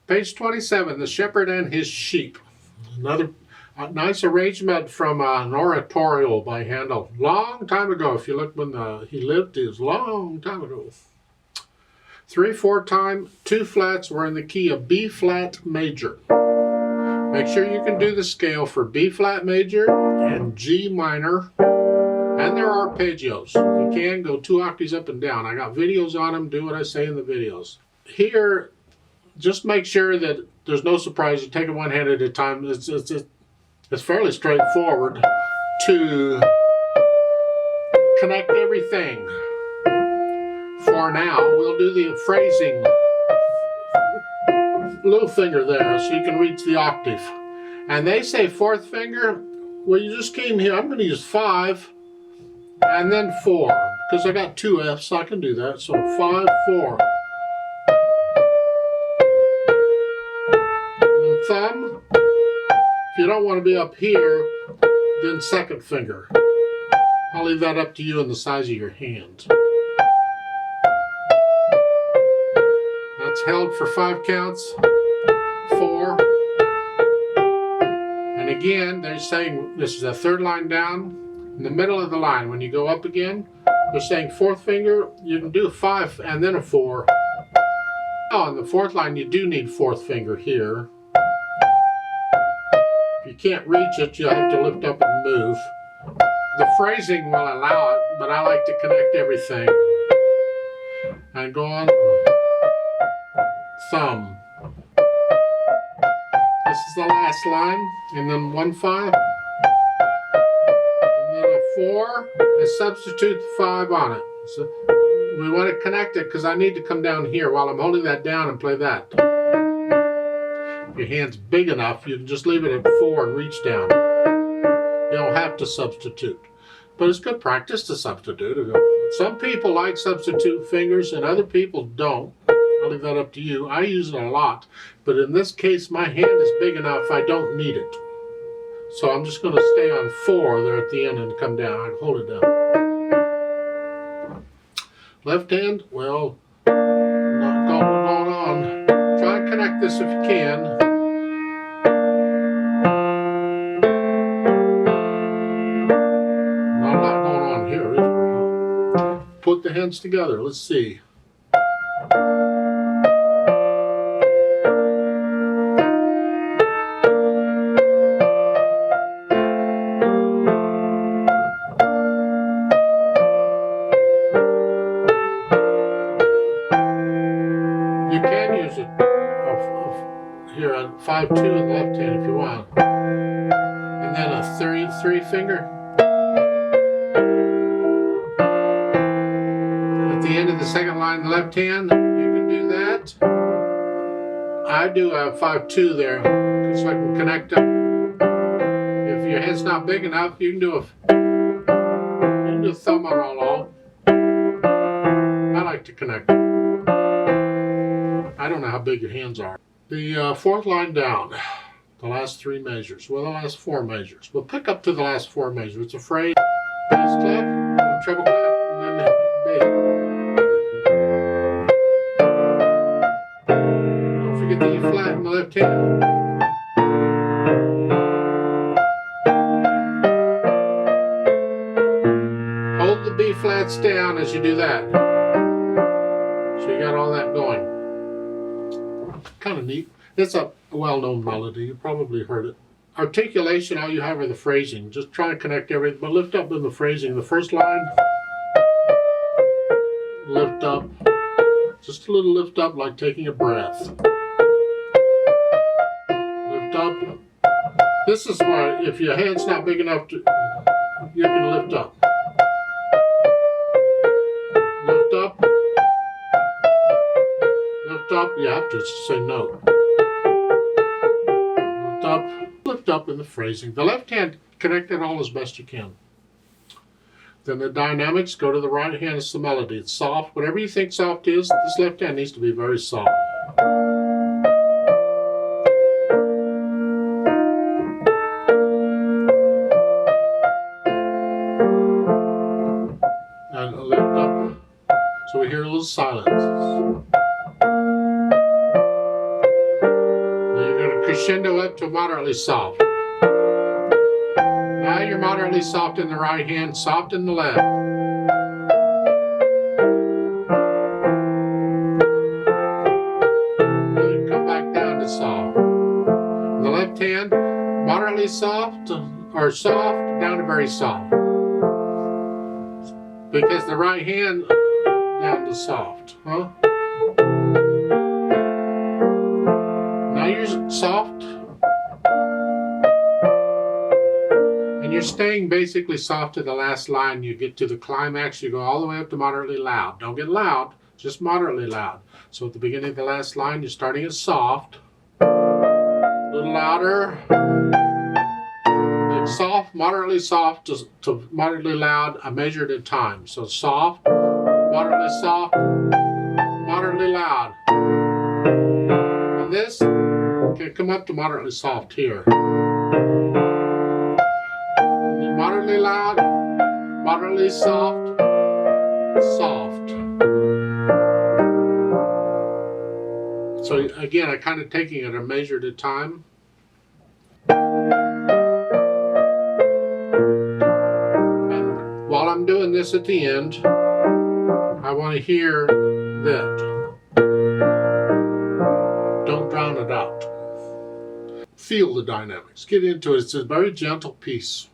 Page 27, The Shepherd and His Sheep. Another nice arrangement from an oratorio by Handel. Long time ago. If you look when he lived, it was a long time ago. 3/4 time, 2 flats were in the key of B flat major. Make sure you can do the scale for B flat major and G minor. And there are arpeggios. If you can, go 2 octaves up and down. I got videos on them. Do what I say in the videos. Here, just make sure that there's no surprises. Take it one hand at a time. It's fairly straightforward to connect everything. For now, we'll do the phrasing. Little finger there so you can reach the octave. And they say 4th finger. Well, you just came here. I'm going to use 5 and then 4 because I got 2 F's, so I can do that. So 5, 4. Thumb. If you don't want to be up here, then 2nd finger. I'll leave that up to you and the size of your hand. That's held for 5 counts. 4. And again, they're saying this is the 3rd line down. In the middle of the line, when you go up again, they're saying 4th finger. You can do a 5 and then a 4. Oh, on the 4th line, you do need 4th finger here. If you can't reach it, you'll have to lift up and move. The phrasing will allow it, but I like to connect everything. And go on. Thumb. This is the last line, and then 1, 5. And then a 4, and substitute the 5 on it. So we want to connect it because I need to come down here while I'm holding that down and play that. If your hand's big enough, you can just leave it at 4 and reach down. You don't have to substitute. But it's good practice to substitute. Some people like substitute fingers and other people don't. I'll leave that up to you. I use it a lot. But in this case, my hand is big enough, I don't need it. So I'm just going to stay on 4 there at the end and come down. I can hold it down. Left hand, well, not going on. Try and connect this if you can. Not a lot going on here, is there? Put the hands together. Let's see. You can use it here on 5-2 in the left hand if you want. And then a 3 finger. At the end of the 2nd line, the left hand, you can do that. I do a 5-2 there so I can connect them. If your hand's not big enough, you can do a thumb on all along. I like to connect them. I don't know how big your hands are. The 4th line down, the last 3 measures, well, the last 4 measures. We'll pick up to the last 4 measures. It's a phrase, bass clef, treble clef, and then bass. Don't forget the E flat in the left hand. Hold the B flats down as you do that. So you got all that going. Kind of neat. It's a well-known melody. You probably heard it. Articulation, all you have are the phrasing. Just try to connect everything, but lift up in the phrasing. The 1st line, lift up. Just a little lift up like taking a breath. Lift up. This is why if your hand's not big enough, you can lift up. Lift up. Lift up, you have to say no. Lift up in the phrasing. The left hand, connect it all as best you can. Then the dynamics, go to the right hand, it's the melody. It's soft. Whatever you think soft is, this left hand needs to be very soft. And lift up, so we hear a little silence. crescendo up to moderately soft. Now you're moderately soft in the right hand, soft in the left. Then come back down to soft. In the left hand, moderately soft or soft down to very soft. Because the right hand down to soft, huh? Now you're soft. And you're staying basically soft to the last line. You get to the climax, you go all the way up to moderately loud. Don't get loud, just moderately loud. So at the beginning of the last line, you're starting as soft. A little louder. And soft, moderately soft to moderately loud, I measured in time. So soft, moderately loud. And this can come up to moderately soft here. Moderately loud, moderately soft, soft. So again, I kind of taking it a measure at a time. And while I'm doing this at the end, I want to hear that. Don't drown it out. Feel the dynamics. Get into it. It's a very gentle piece.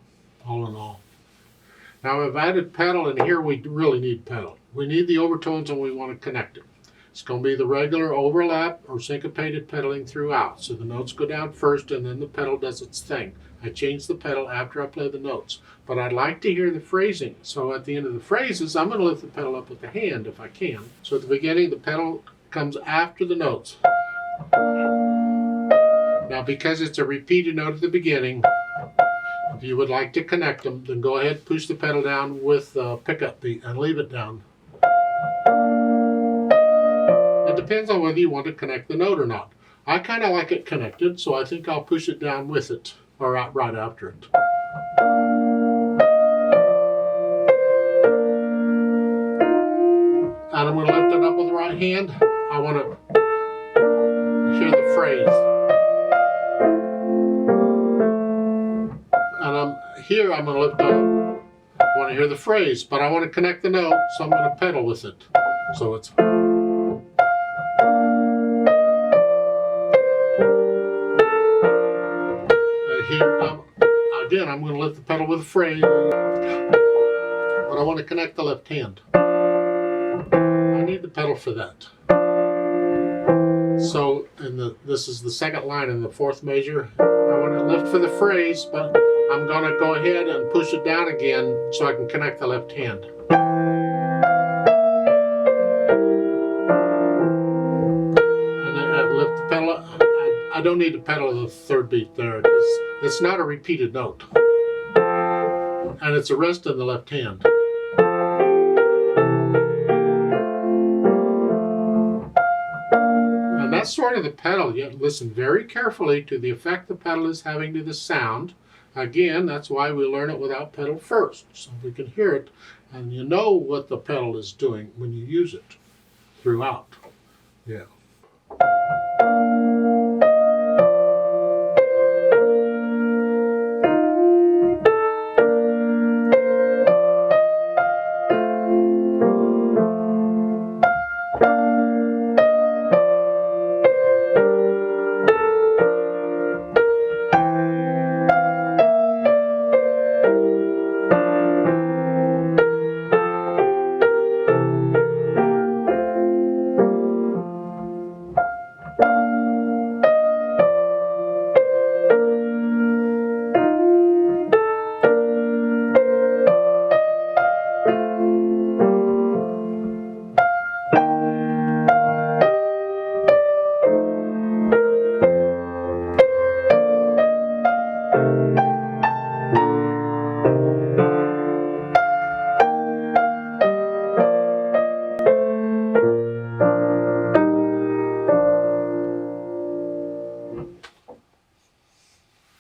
All in all. Now I've added pedal, and here we really need pedal. We need the overtones and we want to connect it. It's going to be the regular overlap or syncopated pedaling throughout. So the notes go down first and then the pedal does its thing. I change the pedal after I play the notes. But I'd like to hear the phrasing. So at the end of the phrases, I'm going to lift the pedal up with the hand if I can. So at the beginning, the pedal comes after the notes. Now because it's a repeated note at the beginning, if you would like to connect them, then go ahead and push the pedal down with the pickup beat and leave it down. It depends on whether you want to connect the note or not. I kind of like it connected, so I think I'll push it down with it, or right after it. And I'm going to lift it up with the right hand. I want to hear the phrase. And I'm going to lift up. I want to hear the phrase, but I want to connect the note, so I'm going to pedal with it. So it's. Here, again, I'm going to lift the pedal with the phrase, but I want to connect the left hand. I need the pedal for that. So, this is the second line in the fourth measure. I want to lift for the phrase, but I'm going to go ahead and push it down again so I can connect the left hand. And then I lift the pedal. I don't need to pedal the third beat there because it's not a repeated note. And it's a rest in the left hand. And that's sort of the pedal. You have to listen very carefully to the effect the pedal is having to the sound. Again, that's why we learn it without pedal first, so we can hear it and you know what the pedal is doing when you use it throughout. Yeah.